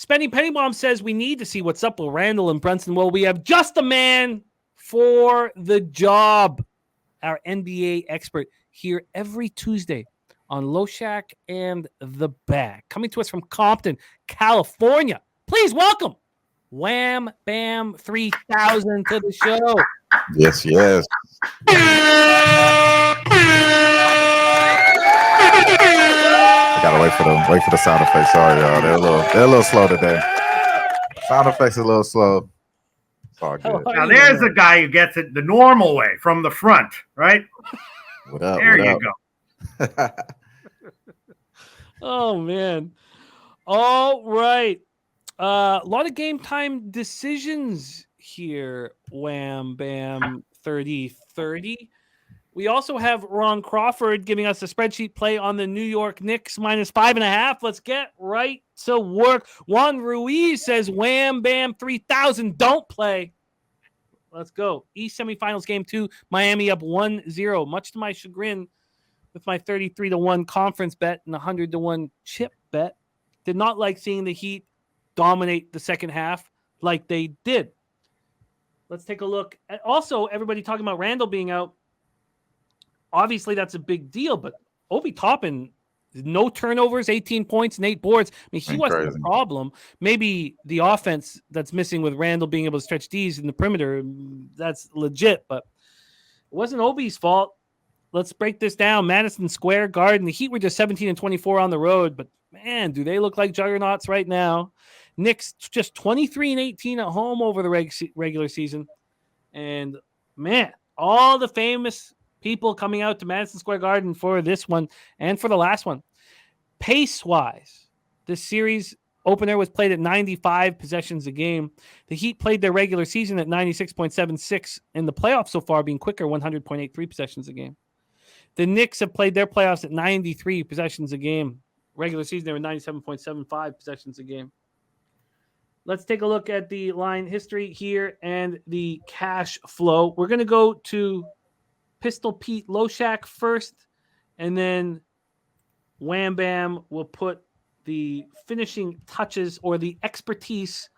Spending Penny Bomb says we need to see what's up with Randall and Brunson. Well, we have just the man for the job. Our NBA expert here every Tuesday on Loshak and the Bag. Coming to us from Compton, California. Please welcome Wham Bam 3000 to the show. Yes, yes. I gotta wait for the sound effects. Sorry, y'all. They're a little slow today. Sound effects a little slow. It's all good. Now there's a guy who gets it the normal way from the front, right? What up? There what you up? go. Oh, man. All right. A lot of game time decisions here. Wham Bam 30-30. We also have Ron Crawford giving us a spreadsheet play on the New York Knicks -5.5. Let's get right to work. Juan Ruiz says Wham Bam 3000 don't play. Let's go. East semifinals game 2, Miami up 1-0. Much to my chagrin with my 33-1 conference bet and 100-1 chip bet. Did not like seeing the Heat dominate the second half like they did. Let's take a look at also everybody talking about Randall being out. Obviously, that's a big deal, but Obi Toppin, no turnovers, 18 points, and 8 boards. I mean, he wasn't the problem. Maybe the offense that's missing with Randall being able to stretch D's in the perimeter, that's legit, but it wasn't Obi's fault. Let's break this down. Madison Square Garden, the Heat were just 17-24 on the road, but man, do they look like juggernauts right now. Knicks just 23-18 at home over the regular season. And man, all the famous people coming out to Madison Square Garden for this one and for the last one. Pace-wise, this series opener was played at 95 possessions a game. The Heat played their regular season at 96.76, and the playoffs so far being quicker, 100.83 possessions a game. The Knicks have played their playoffs at 93 possessions a game. Regular season, they were 97.75 possessions a game. Let's take a look at the line history here and the cash flow. We're going to go to Pistol Pete Loshak first, and then Wham Bam will put the finishing touches or the expertise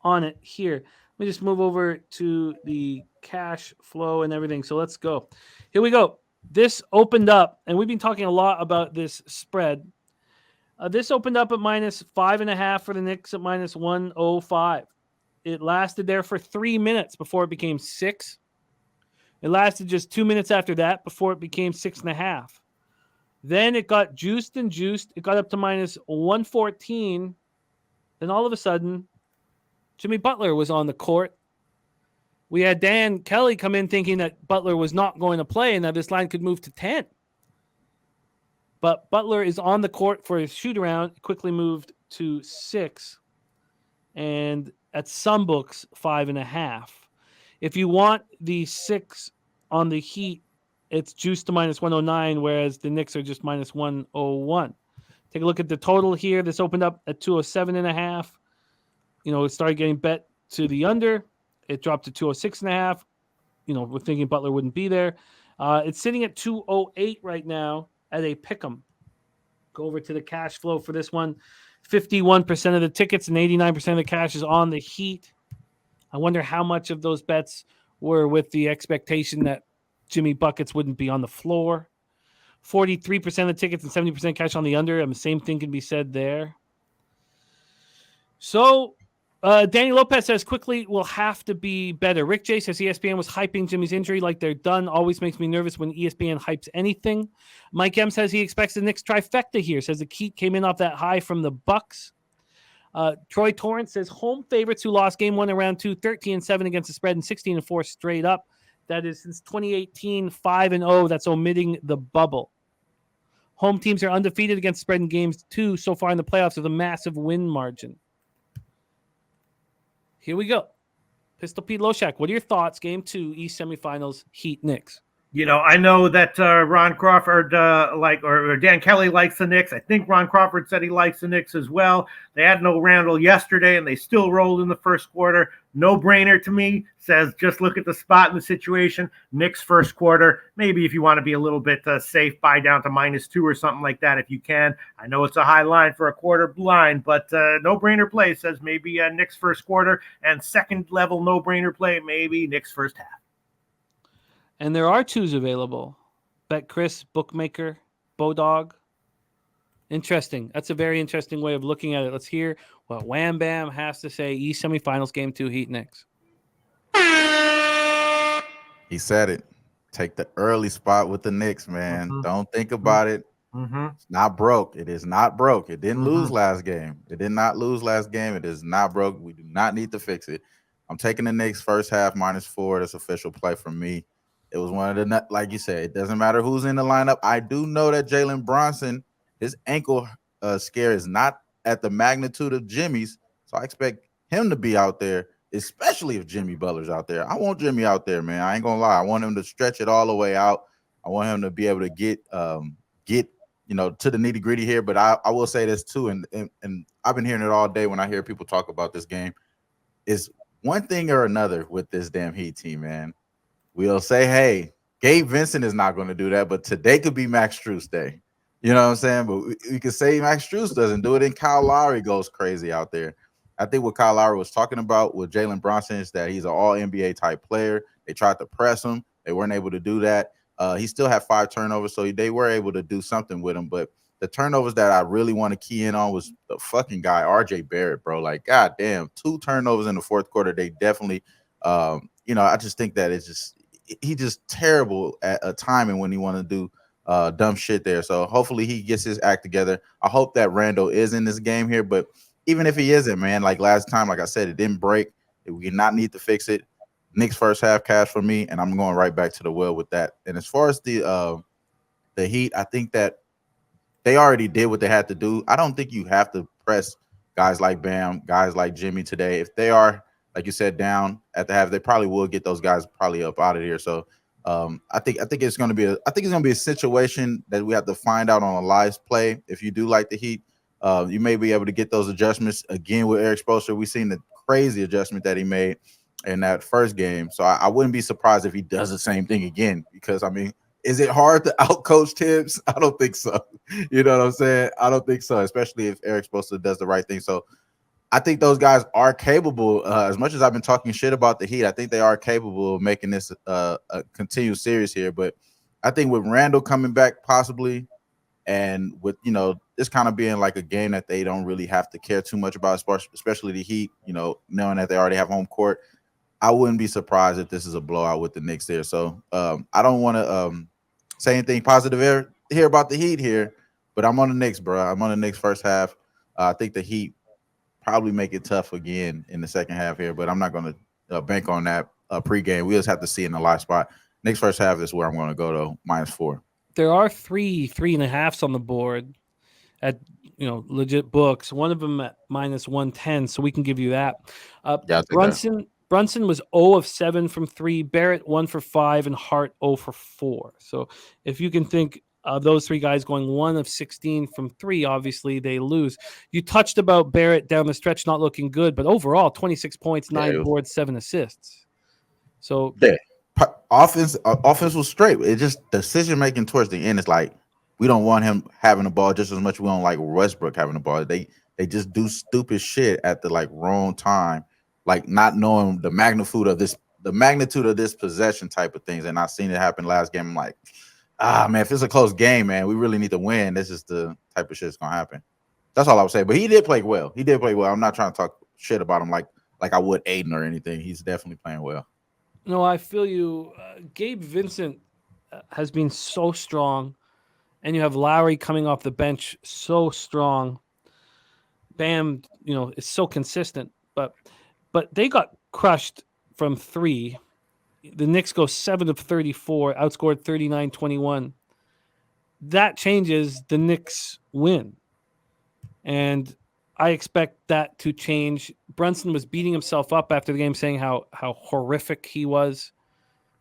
on it here. Let me just move over to the cash flow and everything. So let's go. Here we go. This opened up, and we've been talking a lot about this spread. This opened up at -5.5 for the Knicks at -105. It lasted there for 3 minutes before it became 6. It lasted just 2 minutes after that before it became 6.5. Then it got juiced and juiced. It got up to -114. Then all of a sudden, Jimmy Butler was on the court. We had Dan Kelly come in thinking that Butler was not going to play and that this line could move to 10. But Butler is on the court for his shoot-around. It quickly moved to 6. And at some books, 5.5. If you want the 6 on the Heat, it's juiced to -109, whereas the Knicks are just -101. Take a look at the total here. This opened up at 207.5. It started getting bet to the under. It dropped to 206.5. We're thinking Butler wouldn't be there. It's sitting at 208 right now at a pick'em. Go over to the cash flow for this one. 51% of the tickets and 89% of the cash is on the Heat. I wonder how much of those bets were with the expectation that Jimmy Buckets wouldn't be on the floor. 43% of the tickets and 70% cash on the under. The same thing can be said there. So Danny Lopez says quickly will have to be better. Rick J says ESPN was hyping Jimmy's injury like they're done. Always makes me nervous when ESPN hypes anything. Mike M says he expects the Knicks trifecta here. Says the Heat came in off that high from the Bucks. Troy Torrance says home favorites who lost game 1 in round 2, 13-7 against the spread and 16-4 straight up. That is since 2018, 5-0. That's omitting the bubble. Home teams are undefeated against spread in games 2 so far in the playoffs with a massive win margin. Here we go. Pistol Pete Loshak, what are your thoughts? Game 2, East semifinals, Heat Knicks. I know that Ron Crawford or Dan Kelly likes the Knicks. I think Ron Crawford said he likes the Knicks as well. They had no Randall yesterday, and they still rolled in the first quarter. No brainer to me. Says just look at the spot in the situation. Knicks first quarter. Maybe if you want to be a little bit safe, buy down to -2 or something like that if you can. I know it's a high line for a quarter line, but no brainer play says maybe Knicks first quarter, and second level no brainer play maybe Knicks first half. And there are twos available. Bet Chris, Bookmaker, Bodog. Interesting. That's a very interesting way of looking at it. Let's hear what Wham Bam has to say. East semifinals, game 2, Heat Knicks. He said it. Take the early spot with the Knicks, man. Mhm. Don't think about it. Mm-hmm. It's not broke. It is not broke. It didn't lose Mhm. last game. It did not lose last game. It is not broke. We do not need to fix it. I'm taking the Knicks first half -4. That's official play from me. It was one of the, like you said, it doesn't matter who's in the lineup. I do know that Jalen Bronson, his ankle scare is not at the magnitude of Jimmy's. So I expect him to be out there, especially if Jimmy Butler's out there. I want Jimmy out there, man. I ain't gonna lie. I want him to stretch it all the way out. I want him to be able to get to the nitty gritty here. But I will say this too, and I've been hearing it all day when I hear people talk about this game. Is one thing or another with this damn Heat team, man. We'll say, hey, Gabe Vincent is not going to do that, but today could be Max Strus day. You know what I'm saying? But we could say Max Strus doesn't do it, and Kyle Lowry goes crazy out there. I think what Kyle Lowry was talking about with Jalen Bronson is that he's an all NBA type player. They tried to press him. They weren't able to do that. He still had 5 turnovers, so they were able to do something with him. But the turnovers that I really want to key in on was the fucking guy, RJ Barrett, bro. Like, goddamn, 2 turnovers in the fourth quarter. They definitely, I just think that he's just terrible at a timing when he want to do dumb shit there. So hopefully he gets his act together. I hope that Randall is in this game here, but even if he isn't, man, like last time, like I said, it didn't break. We did not need to fix it. Knicks first half cash for me, and I'm going right back to the well with that. And as far as the Heat, I think that they already did what they had to do. I don't think you have to press guys like Bam, guys like Jimmy today. If they are, like you said, down at the half, they probably will get those guys probably up out of here. So I think it's going to be a situation that we have to find out on a live play. If you do like the Heat, you may be able to get those adjustments again with Eric Spoelstra. We've seen the crazy adjustment that he made in that first game. So I wouldn't be surprised if he does the same thing again, because I mean, is it hard to outcoach Tibbs? I don't think so. You know what I'm saying? I don't think so, especially if Eric Spoelstra does the right thing. So I think those guys are capable. As much as I've been talking shit about the Heat, I think they are capable of making this a continued series here. But I think with Randall coming back possibly, and with this kind of being like a game that they don't really have to care too much about, especially the Heat, knowing that they already have home court, I wouldn't be surprised if this is a blowout with the Knicks there. So I don't want to say anything positive here about the Heat here, but I'm on the Knicks, bro. I'm on the Knicks first half. I think the Heat probably make it tough again in the second half here, but I'm not going to bank on that pregame. We just have to see in the live spot. Next first half is where I'm going to go to -4. There are 3.5s on the board at legit books. One of them at -110, so we can give you that. Yeah, Brunson was 0 of 7 from 3, Barrett 1 for 5, and Hart 0 for 4. So if you can think of those 3 guys going 1 of 16 from 3, obviously they lose. You touched about Barrett down the stretch not looking good, but overall 26 points, 9 boards, 7 assists. So yeah, offense was straight. It just decision making towards the end is like, we don't want him having the ball just as much as we don't like Westbrook having the ball. They just do stupid shit at the wrong time, like not knowing the magnitude of this possession type of things. And I seen it happen last game. I'm like, man, if it's a close game, man, we really need to win. This is the type of shit that's gonna happen. That's all I would say. But he did play well. I'm not trying to talk shit about him like I would Aiden or anything. He's definitely playing well. No, I feel you. Gabe Vincent has been so strong, and you have Lowry coming off the bench so strong. Bam, is so consistent, but they got crushed from 3. The Knicks go 7 of 34, outscored 39-21. That changes, the Knicks win. And I expect that to change. Brunson was beating himself up after the game, saying how horrific he was.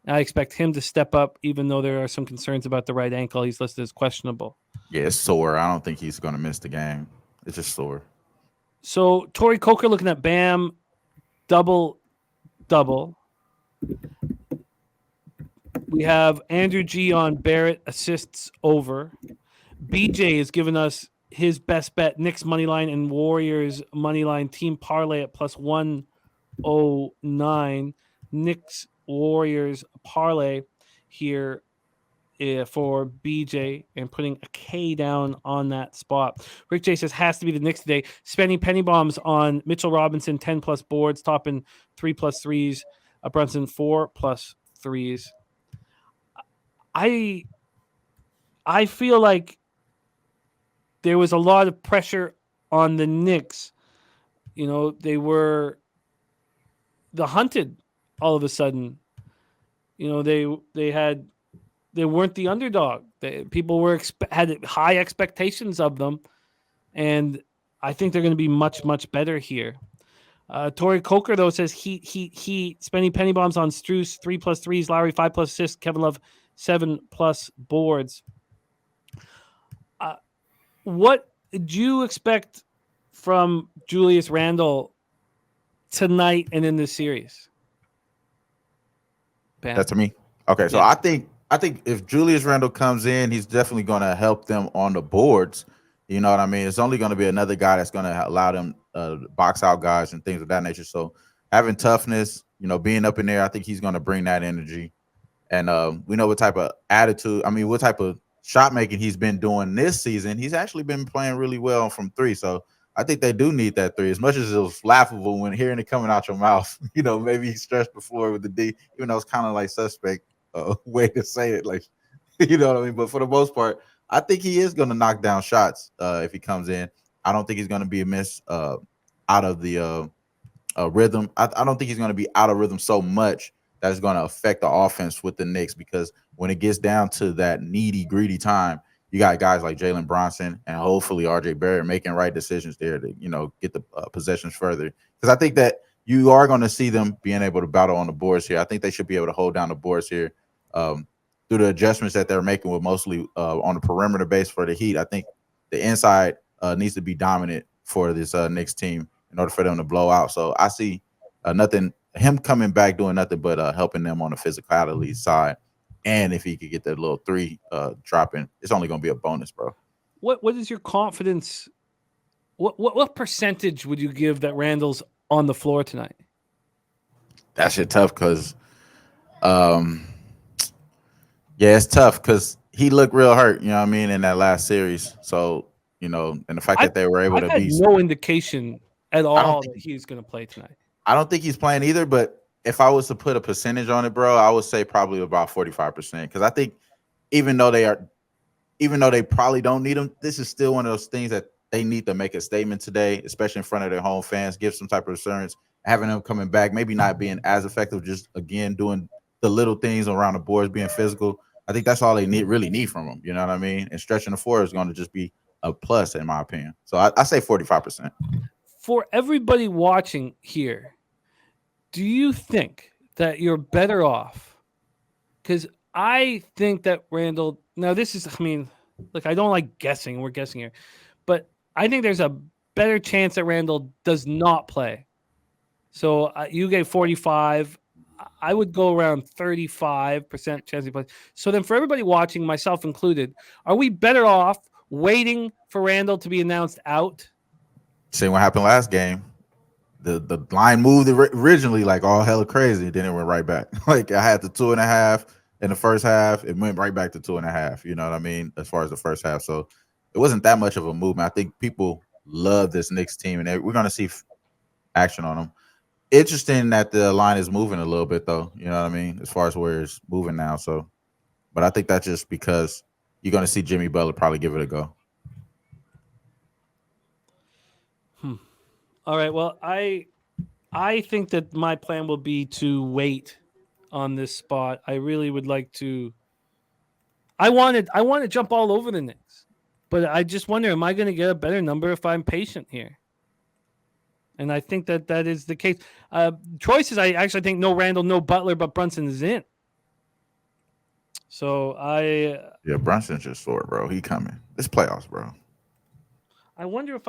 I expect him to step up, even though there are some concerns about the right ankle. He's listed as questionable. Yeah, it's sore. I don't think he's going to miss the game. It's just sore. So Torrey Coker looking at Bam, double. We have Andrew G on Barrett assists over. BJ has given us his best bet: Knicks money line and Warriors money line team parlay at plus 109. Knicks Warriors parlay here for BJ and putting a K down on that spot. Rick J says has to be the Knicks today. Spending penny bombs on Mitchell Robinson, 10 plus boards, topping 3+ threes. Brunson 4+ threes. I feel like there was a lot of pressure on the Knicks. You know, they were the hunted all of a sudden. You know, they weren't the underdog. People had high expectations of them, and I think they're going to be much, much better here. Torrey Coker, though, says he spending penny bombs on Strus, 3+ threes, Lowry 5+ assists, Kevin Love 7+ boards. What do you expect from Julius Randle tonight and in this series? Bam. That's to me. Okay, so Yeah. I think if Julius Randle comes in, he's definitely going to help them on the boards. You know what I mean? It's only going to be another guy that's going to allow them box out guys and things of that nature. So having toughness, you know, being up in there, I think he's going to bring that energy. And we know what type of attitude, I mean, what type of shot making he's been doing this season. He's actually been playing really well from three. So I think they do need that three. As much as it was laughable when hearing it coming out your mouth, you know, maybe he stretched before with the D, even though it's kind of like suspect way to say it, like, you know what I mean? But for the most part, I think he is going to knock down shots if he comes in. I don't think he's going to be a miss out of the rhythm. I don't think he's going to be out of rhythm so much that is going to affect the offense with the Knicks, because when it gets down to that needy, greedy time, you got guys like Jalen Bronson and hopefully RJ Barrett making right decisions there to, you know, get the possessions further. Because I think that you are going to see them being able to battle on the boards here. I think they should be able to hold down the boards here through the adjustments that they're making with mostly on the perimeter base for the Heat. I think the inside needs to be dominant for this Knicks team in order for them to blow out. So I see him coming back doing nothing but helping them on the physicality side. And if he could get that little three dropping, it's only going to be a bonus, bro. What is your confidence? What percentage would you give that Randall's on the floor tonight? That shit tough because, yeah, it's tough because he looked real hurt, you know what I mean, in that last series. So, you know, and the fact that they were able to beat no indication at all that he's going to play tonight. I don't think he's playing either, but if I was to put a percentage on it, bro, I would say probably about 45%. Because I think even though they probably don't need him, this is still one of those things that they need to make a statement today, especially in front of their home fans, give some type of assurance, having them coming back, maybe not being as effective, just again doing the little things around the boards, being physical. I think that's all they really need from them. You know what I mean? And stretching the floor is going to just be a plus, in my opinion. So I say 45%. For everybody watching here, do you think that you're better off? Because I think that Randall, now this is, I mean, look, I don't like guessing. We're guessing here. But I think there's a better chance that Randall does not play. So you gave 45. I would go around 35% chance he plays. So then for everybody watching, myself included, are we better off waiting for Randall to be announced out? See what happened last game. The line moved originally like all hella crazy, then it went right back. Like I had the 2.5 in the first half, it went right back to 2.5. You know what I mean? As far as the first half, so it wasn't that much of a movement. I think people love this Knicks team, and we're gonna see action on them. Interesting that the line is moving a little bit, though. You know what I mean? As far as where it's moving now, so. But I think that's just because you're gonna see Jimmy Butler probably give it a go. All right. Well, I think that my plan will be to wait on this spot. I really would like to. I want to jump all over the Knicks, but I just wonder, am I going to get a better number if I'm patient here? And I think that is the case. Troy says, I actually think no Randall, no Butler, but Brunson is in. So Yeah, Brunson's just sore, bro. He coming. It's playoffs, bro. I wonder if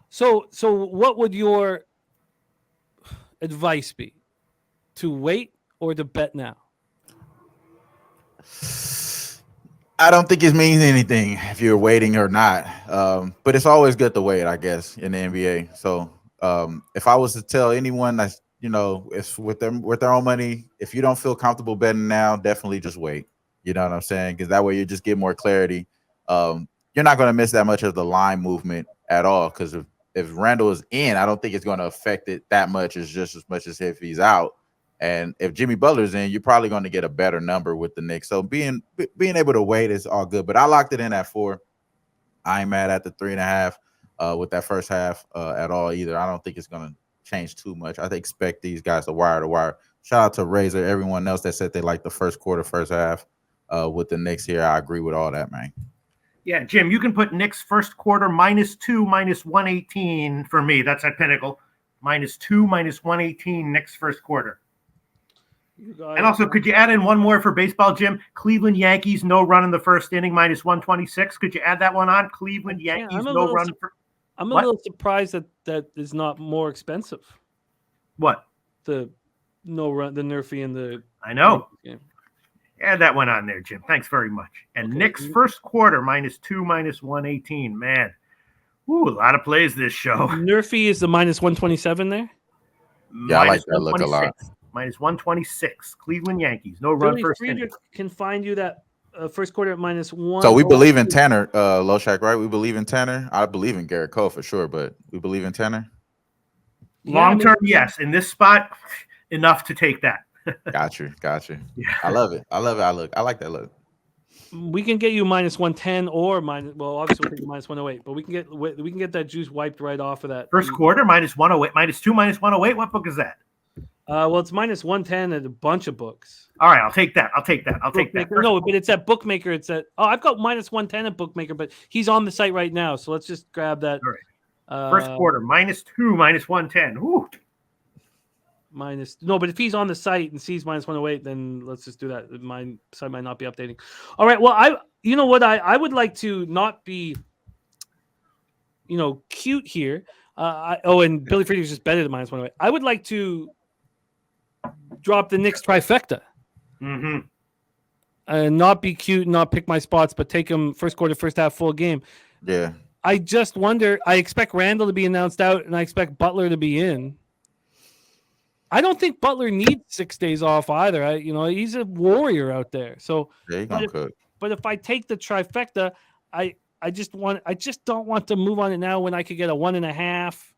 so what would your advice be? To wait or to bet now? I don't think it means anything if you're waiting or not. But it's always good to wait, I guess, in the NBA. So if I was to tell anyone that's if with their own money, if you don't feel comfortable betting now, definitely just wait. You know what I'm saying? Because that way you just get more clarity. You're not going to miss that much of the line movement at all. Because if Randall is in, I don't think it's going to affect it that much. It's just as much as if he's out. And if Jimmy Butler's in, you're probably going to get a better number with the Knicks. So being able to wait is all good. But I locked it in at 4. I ain't mad at the 3.5 with that first half at all either. I don't think it's going to change too much. I expect these guys to wire. Shout out to Razor, everyone else that said they like the first quarter, first half with the Knicks here. I agree with all that, man. Yeah, Jim, you can put Knicks first quarter -2, -118 for me. That's at Pinnacle. -2, -118 Knicks first quarter. And also, could you add in one more for baseball, Jim? Cleveland Yankees, no run in the first inning, -126. Could you add that one on? Cleveland Yankees, no run. I'm a little surprised that is not more expensive. What? The no run, the Nerfy and the. I know. Add that one on there, Jim. Thanks very much. And okay. Knicks first quarter, -2, -118. Man, ooh, a lot of plays this show. Nerfy is the -127 there? Yeah, I like that look a lot. -126. Cleveland Yankees. No run first inning. Can find you that first quarter at -1. So we believe in Tanner, Loshak, right? We believe in Tanner. I believe in Garrett Cole for sure, but we believe in Tanner. Long term, yes. In this spot, enough to take that. Got you. Yeah. I love it. I like that look. We can get you -110 or obviously we'll take -108, but we can get that juice wiped right off of that. First quarter -108, -2, -108. What book is that? Well, it's -110 at a bunch of books. All right, I'll take that. No, but it's at Bookmaker. It's at I've got -110 at Bookmaker, but he's on the site right now. So let's just grab that. All right. First quarter -2, -110. Woo. No, but if he's on the site and sees -108, then let's just do that. My site might not be updating. All right. Well, I would like to not be, cute here. And Billy Friedrichs just betted at -108. I would like to drop the Knicks trifecta. Mm-hmm. And not be cute, not pick my spots, but take them first quarter, first half, full game. Yeah. I just wonder. I expect Randall to be announced out, and I expect Butler to be in. I don't think Butler needs 6 days off either. He's a warrior out there. So, but if I take the trifecta, I just don't want to move on it now when I could get a 1.5.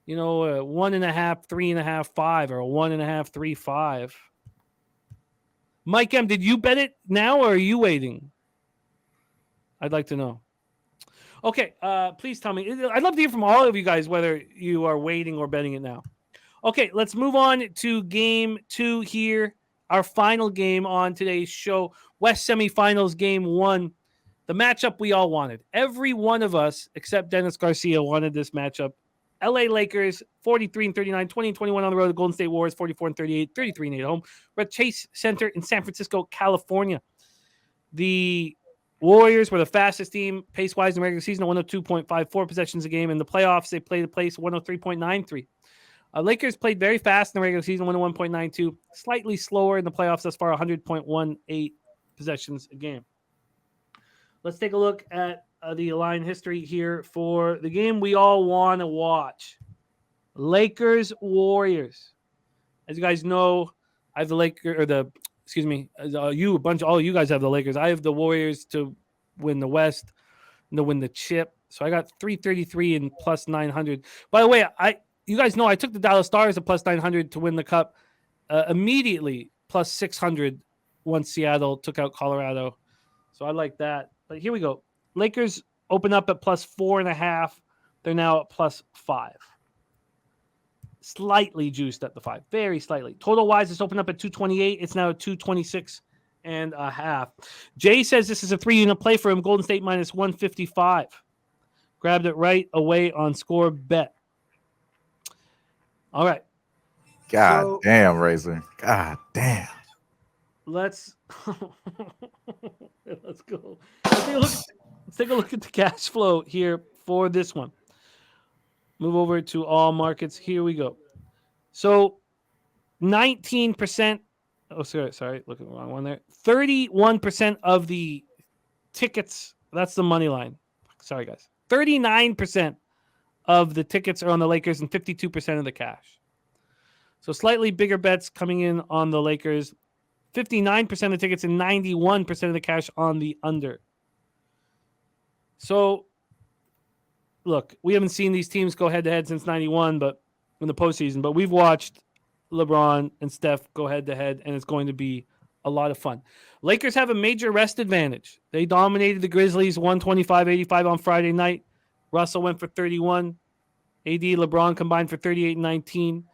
A 1.5, 3.5, 5, or a 1.5, 3, 5. Mike M, did you bet it now or are you waiting? I'd like to know. Okay, please tell me. I'd love to hear from all of you guys whether you are waiting or betting it now. Okay, let's move on to game 2 here. Our final game on today's show. West semifinals, game 1. The matchup we all wanted. Every one of us, except Dennis Garcia, wanted this matchup. LA Lakers, 43-39, 20-21 on the road. The Golden State Warriors, 44-38, 33-8 at home. We're at Chase Center in San Francisco, California. The Warriors were the fastest team pace-wise in the regular season, 102.54 possessions a game. In the playoffs, they played a pace 103.93. Lakers played very fast in the regular season, 101.92. Slightly slower in the playoffs thus far, 100.18 possessions a game. Let's take a look at the line history here for the game we all want to watch. Lakers Warriors. As you guys know, I have the Lakers, all you guys have the Lakers. I have the Warriors to win the West and to win the chip. So I got 333 and plus 900. By the way, you guys know I took the Dallas Stars at plus 900 to win the Cup immediately, plus 600 once Seattle took out Colorado. So I like that. But here we go. Lakers open up at plus 4.5. They're now at plus 5. Slightly juiced at the 5. Very slightly. Total-wise, it's opened up at 228. It's now at 226.5. Jay says this is a 3-unit play for him. Golden State minus 155. Grabbed it right away on Score Bet. All right. God damn, Razor. God damn. let's let's go. Let's take a look. Let's take a look at the cash flow here for this one. Move over to all markets. Here we go. So 19%. Oh, sorry, look at the wrong one there. 31% of the tickets. That's the money line. Sorry, guys. 39% of the tickets are on the Lakers and 52% of the cash. So slightly bigger bets coming in on the Lakers. 59% of the tickets and 91% of the cash on the under. So, look, we haven't seen these teams go head to head since 91, but in the postseason, but we've watched LeBron and Steph go head to head, and it's going to be a lot of fun. Lakers have a major rest advantage. They dominated the Grizzlies 125-85 on Friday night. Russell went for 31. AD, LeBron combined for 38 and 19.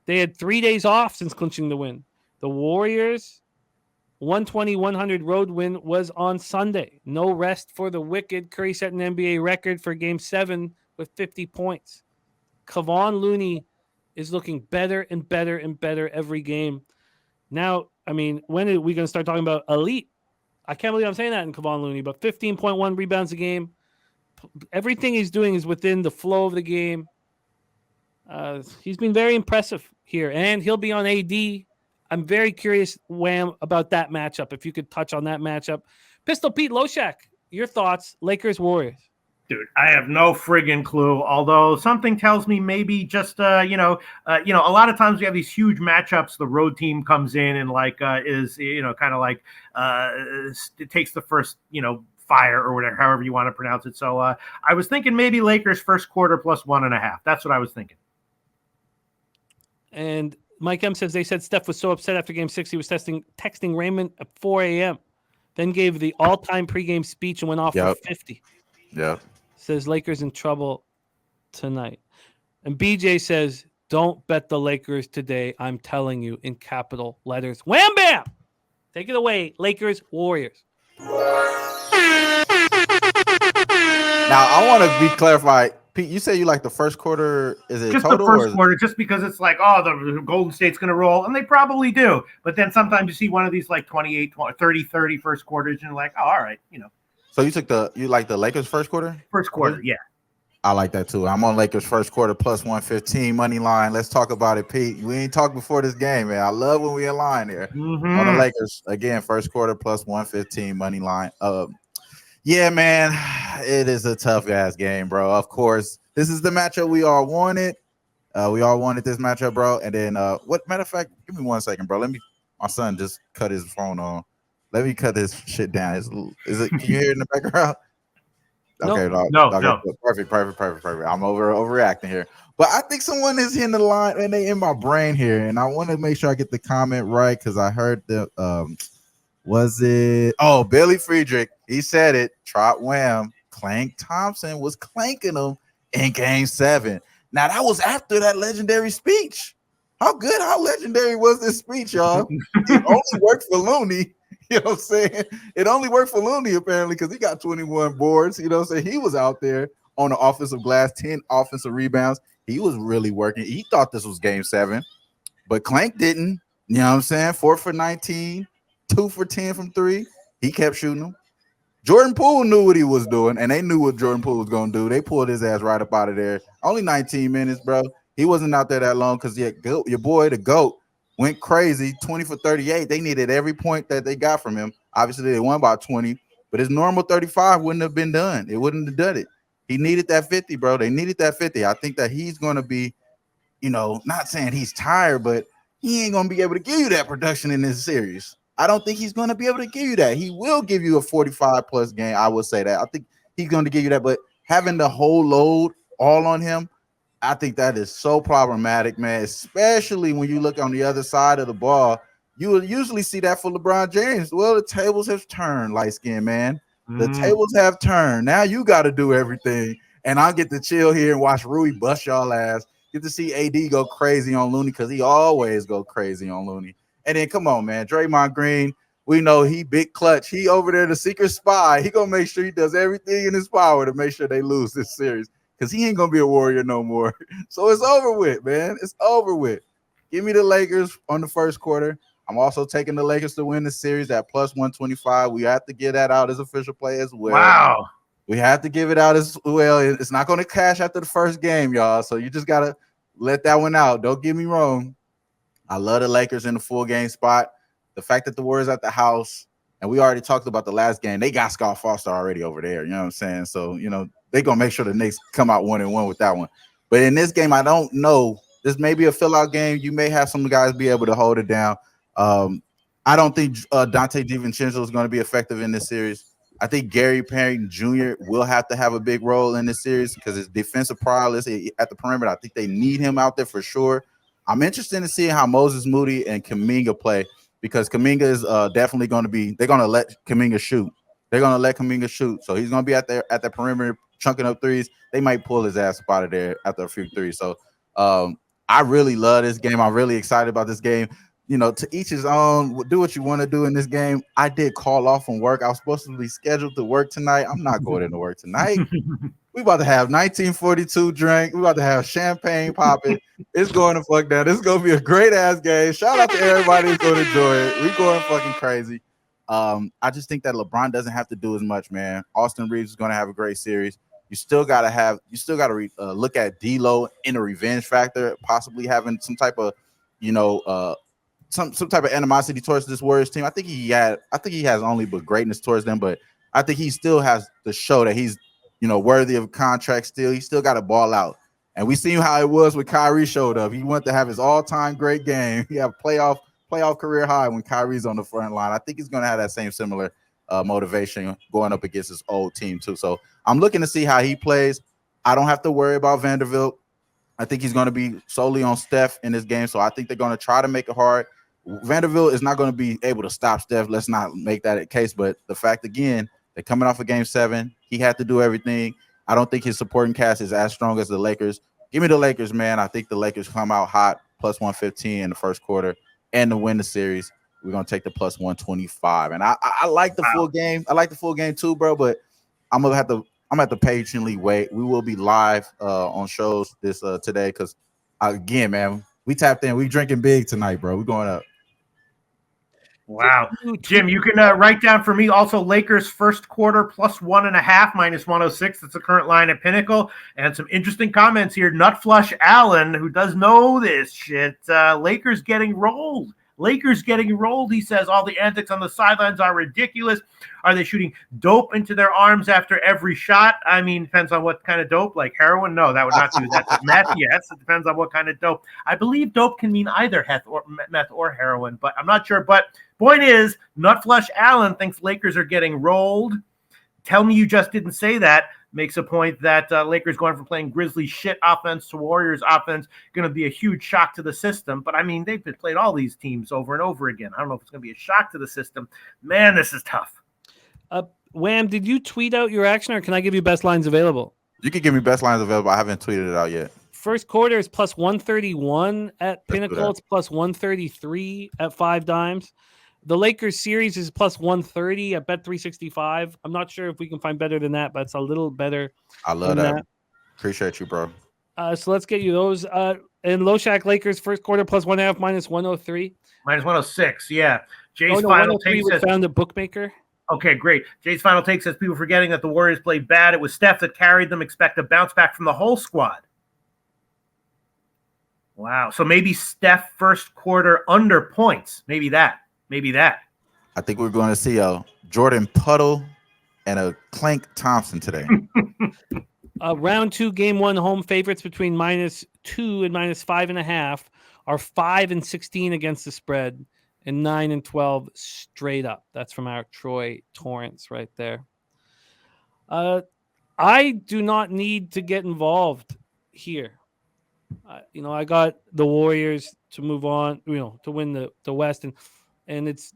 They had 3 days off since clinching the win. The Warriors 120-100 road win was on Sunday. No rest for the Wicked. Curry set an NBA record for Game 7 with 50 points. Kevon Looney is looking better and better and better every game. Now, I mean, when are we going to start talking about elite? I can't believe I'm saying that in Kevon Looney, but 15.1 rebounds a game. Everything he's doing is within the flow of the game. He's been very impressive here, and he'll be on AD. I'm very curious, Wham, about that matchup. If you could touch on that matchup. Pistol Pete Loshak, your thoughts, Lakers Warriors. Dude, I have no friggin' clue. Although something tells me maybe just a lot of times we have these huge matchups. The road team comes in and is kind of like it takes the first fire or whatever, however you want to pronounce it. So I was thinking maybe Lakers first quarter plus 1.5. That's what I was thinking. And Mike M says they said Steph was so upset after Game 6 he was texting Raymond at 4 a.m. Then gave the all-time pregame speech and went off for 50. Yeah. Says Lakers in trouble tonight. And BJ says, don't bet the Lakers today. I'm telling you in capital letters. Wham bam! Take it away, Lakers, Warriors. Now, I want to be clarified. Pete, you say you like the first quarter. Is it just total? The first quarter, just because it's like, oh, the Golden State's going to roll, and they probably do. But then sometimes you see one of these like 28, 30 first quarters, and you're like, oh, all right, So you like the Lakers first quarter? First quarter, yeah. I like that too. I'm on Lakers first quarter plus 115 money line. Let's talk about it, Pete. We ain't talked before this game, man. I love when we align here. Mm-hmm. On the Lakers, again, first quarter plus 115 money line. Yeah, man, it is a tough ass game, bro. Of course, this is the matchup we all wanted. We all wanted this matchup, bro. And then, what matter of fact, give me 1 second, bro. My son just cut his phone on. Let me cut this shit down. Is it? Can you hear it in the background? Okay, no. Perfect. I'm overreacting here, but I think someone is hitting the line, and they in my brain here, and I want to make sure I get the comment right because I heard the was it? Oh, Billy Friedrich. He said it. Trot Wham. Clank Thompson was clanking him in Game 7. Now that was after that legendary speech. How legendary was this speech, y'all? It only worked for Looney. You know what I'm saying? It only worked for Looney, apparently, because he got 21 boards. You know what I'm saying? He was out there on the offensive glass, 10 offensive rebounds. He was really working. He thought this was Game 7, but Clank didn't. You know what I'm saying? 4 for 19, 2 for 10 from 3. He kept shooting them. Jordan Poole knew what he was doing, and they knew what Jordan Poole was going to do. They pulled his ass right up out of there. Only 19 minutes, bro. He wasn't out there that long because your boy, the GOAT, went crazy, 20 for 38. They needed every point that they got from him. Obviously, they won by 20, but his normal 35 wouldn't have been done. It wouldn't have done it. He needed that 50, bro. They needed that 50. I think that he's going to be, not saying he's tired, but he ain't going to be able to give you that production in this series. I don't think he's going to be able to give you that. He will give you a 45-plus game. I will say that. I think he's going to give you that, but having the whole load all on him, I think that is so problematic, man, especially when you look on the other side of the ball. You will usually see that for LeBron James. Well, the tables have turned, light-skinned man. The tables have turned. Now you got to do everything, and I'll get to chill here and watch Rui bust y'all ass. Get to see AD go crazy on Looney because he always go crazy on Looney. And then, come on, man, Draymond Green, we know he big clutch. He over there, the secret spy. He going to make sure he does everything in his power to make sure they lose this series because he ain't going to be a Warrior no more. So it's over with, man. It's over with. Give me the Lakers on the first quarter. I'm also taking the Lakers to win the series at plus 125. We have to get that out as official play as well. Wow. We have to give it out as well. It's not going to cash after the first game, y'all. So you just got to let that one out. Don't get me wrong. I love the Lakers in the full game spot. The fact that the Warriors at the house, and we already talked about the last game, they got Scott Foster already over there. You know what I'm saying? So, they're going to make sure the Knicks come out 1-1 with that one. But in this game, I don't know. This may be a fill-out game. You may have some guys be able to hold it down. I don't think Dante DiVincenzo is going to be effective in this series. I think Gary Payton Jr. will have to have a big role in this series because his defensive prowess at the perimeter, I think they need him out there for sure. I'm interested in seeing how Moses Moody and Kuminga play because Kuminga is definitely going to be – they're going to let Kuminga shoot. They're going to let Kuminga shoot. So he's going to be at the perimeter chunking up threes. They might pull his ass up out of there after a few threes. So I really love this game. I'm really excited about this game. To each his own. Do what you want to do in this game. I did call off from work. I was supposed to be scheduled to work tonight. I'm not going into work tonight. We about to have 1942 drink. We about to have champagne popping. It's going to fuck down. This is going to be a great ass game. Shout out to everybody who's going to enjoy it. We going fucking crazy. I just think that LeBron doesn't have to do as much, man. Austin Reeves is going to have a great series. You still got to look at D'Lo in a revenge factor, possibly having some type of, some type of animosity towards this Warriors team. I think he has only but greatness towards them, but I think he still has to show that he's, worthy of a contract still. He still got to ball out. And we seen how it was when Kyrie showed up. He wanted to have his all-time great game. He had a playoff career high when Kyrie's on the front line. I think he's going to have that same similar motivation going up against his old team too. So I'm looking to see how he plays. I don't have to worry about Vanderbilt. I think he's going to be solely on Steph in this game. So I think they're going to try to make it hard. Vanderbilt is not going to be able to stop Steph. Let's not make that a case. But the fact, again, they're coming off of game 7. He had to do everything. I don't think his supporting cast is as strong as the Lakers. Give me the Lakers, man. I think the Lakers come out hot, plus 115 in the first quarter, and to win the series. We're going to take the plus 125. And I like the full game. I like the full game too, bro, but I'm going to have to patiently wait. We will be live on shows this today because, again, man, we tapped in. We drinking big tonight, bro. We're going up. Wow. Jim, you can write down for me also Lakers first quarter plus 1.5 minus 106. That's the current line at Pinnacle. And some interesting comments here. Nutflush Allen, who does know this shit. Lakers getting rolled. He says all the antics on the sidelines are ridiculous. Are they shooting dope into their arms after every shot? I mean, depends on what kind of dope, like heroin. No, that would not do that. Meth, yes. It depends on what kind of dope. I believe dope can mean either meth or heroin, but I'm not sure. But point is, Nutflush Allen thinks Lakers are getting rolled. Tell me you just didn't say that. Makes a point that Lakers going from playing Grizzlies shit offense to Warriors offense going to be a huge shock to the system. But, I mean, they've played all these teams over and over again. I don't know if it's going to be a shock to the system. Man, this is tough. Wham, did you tweet out your action, or can I give you best lines available? You can give me best lines available. I haven't tweeted it out yet. First quarter is plus 131 at Pinnacle. It's plus 133 at 5 Dimes. The Lakers series is plus 130 at Bet365. I'm not sure if we can find better than that, but it's a little better. I love that. Appreciate you, bro. So let's get you those. And Loshak Lakers first quarter plus 1.5 minus 103. Minus 106, yeah. Jay's final take says found a bookmaker. Okay, great. Jay's final take says people forgetting that the Warriors played bad. It was Steph that carried them. Expect a bounce back from the whole squad. Wow. So maybe Steph first quarter under points. Maybe that. I think we're going to see a Jordan Puddle and a Clank Thompson today. Round 2, game 1, home favorites between -2 and -5.5 are 5-16 against the spread and 9-12 straight up. That's from our Troy Torrance right there. I do not need to get involved here. I got the Warriors to move on, to win the West, and it's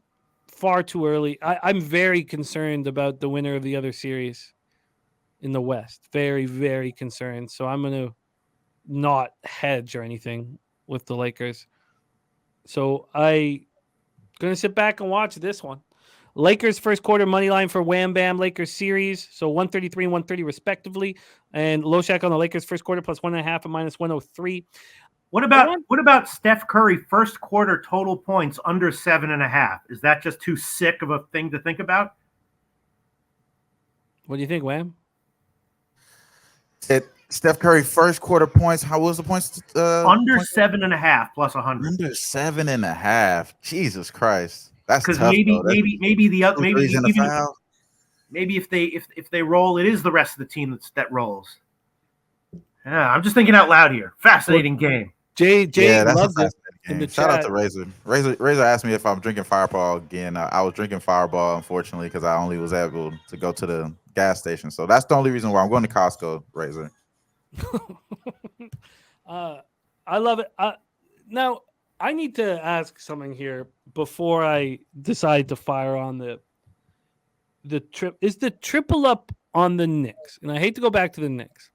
far too early. I'm very concerned about the winner of the other series in the West. Very, very concerned. So I'm going to not hedge or anything with the Lakers. So I'm going to sit back and watch this one. Lakers first quarter money line for Wham Bam Lakers series. So 133 and 130 respectively. And Loshak on the Lakers first quarter plus 1.5 and minus 103. What about Steph Curry first quarter total points under 7.5? Is that just too sick of a thing to think about? What do you think, Wham? Steph Curry first quarter points. How was the points? Under 7.5 plus 100. Under 7.5. Jesus Christ, that's Because tough. maybe the other Threes in the foul. Maybe if they roll, it is the rest of the team that rolls. Yeah, I'm just thinking out loud here. Fascinating game. Jay that's loves a it in the Shout chat. out to Razor. Razor asked me if I'm drinking Fireball again. I was drinking Fireball, unfortunately, because I only was able to go to the gas station. So that's the only reason why I'm going to Costco, Razor. I love it. Now, I need to ask something here before I decide to fire on the trip. Is the triple up on the Knicks? And I hate to go back to the Knicks,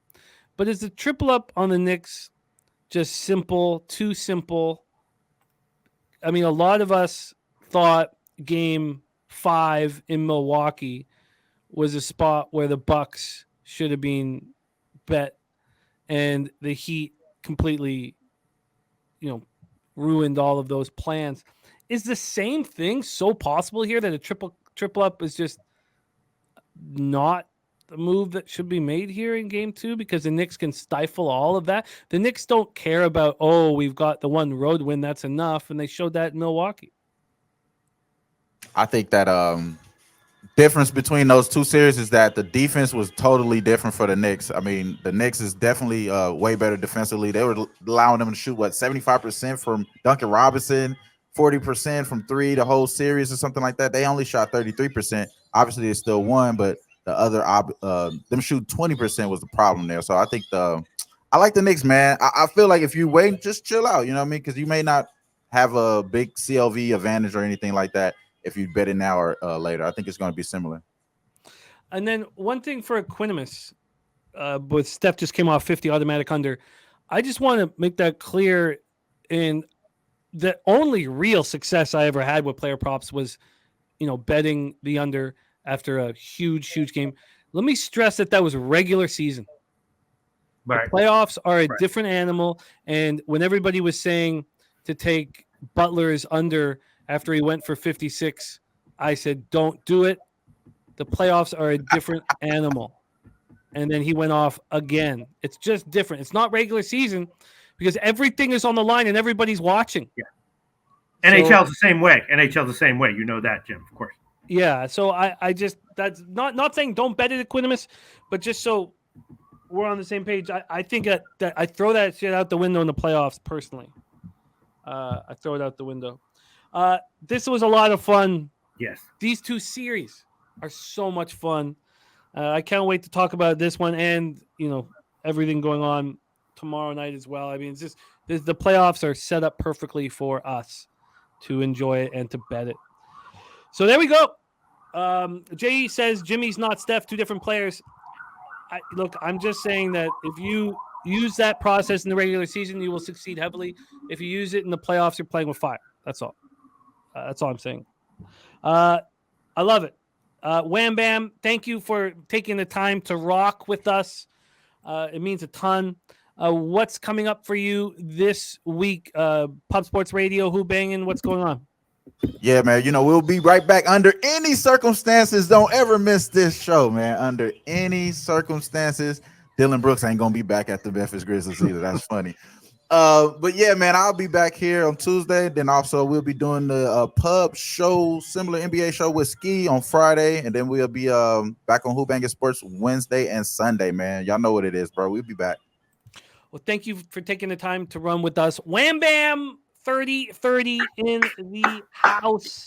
but is the triple up on the Knicks just simple, too simple? I mean, a lot of us thought game 5 in Milwaukee was a spot where the Bucks should have been bet, and the Heat completely, ruined all of those plans. Is the same thing so possible here that a triple up is just not the move that should be made here in game 2 because the Knicks can stifle all of that? The Knicks don't care about, we've got the one road win, that's enough, and they showed that in Milwaukee. I think that difference between those two series is that the defense was totally different for the Knicks. I mean, the Knicks is definitely way better defensively. They were allowing them to shoot 75% from Duncan Robinson, 40% from 3 the whole series or something like that. They only shot 33%. Obviously, they still won, but the other them shoot 20% was the problem there. So I think I like the Knicks, man. I feel like if you wait, just chill out. You know what I mean? Because you may not have a big CLV advantage or anything like that if you bet it now or later. I think it's going to be similar. And then one thing for Equanimus, with Steph just came off 50 automatic under. I just want to make that clear. In the only real success I ever had with player props was, betting the under after a huge game. Let me stress that was regular season. Right. The playoffs are a different animal. And when everybody was saying to take Butler's under after he went for 56, I said, don't do it. The playoffs are a different animal. And then he went off again. It's just different. It's not regular season because everything is on the line and everybody's watching. Yeah. NHL's the same way. NHL's the same way. You know that, Jim, of course. Yeah. So I just, that's not saying don't bet at Equanimus, but just so we're on the same page, I think that I throw that shit out the window in the playoffs personally. I throw it out the window. This was a lot of fun. Yes. These two series are so much fun. I can't wait to talk about this one and, everything going on tomorrow night as well. I mean, it's just the playoffs are set up perfectly for us to enjoy it and to bet it. So there we go. Jay says Jimmy's not Steph, two different players. Look, I'm just saying that if you use that process in the regular season, you will succeed heavily. If you use it in the playoffs, you're playing with fire. That's all. That's all I'm saying. I love it. Wham Bam, thank you for taking the time to rock with us. It means a ton. What's coming up for you this week? Pub Sports Radio, who banging? What's going on? Yeah, man. We'll be right back under any circumstances. Don't ever miss this show, man. Under any circumstances, Dylan Brooks ain't gonna be back at the Memphis Grizzlies either. That's funny. But yeah, man, I'll be back here on Tuesday. Then also we'll be doing the pub show, similar NBA show with Ski on Friday, and then we'll be back on Who Banging Sports Wednesday and Sunday, man. Y'all know what it is, bro. We'll be back. Well, thank you for taking the time to run with us. Wham Bam 30-30 in the house.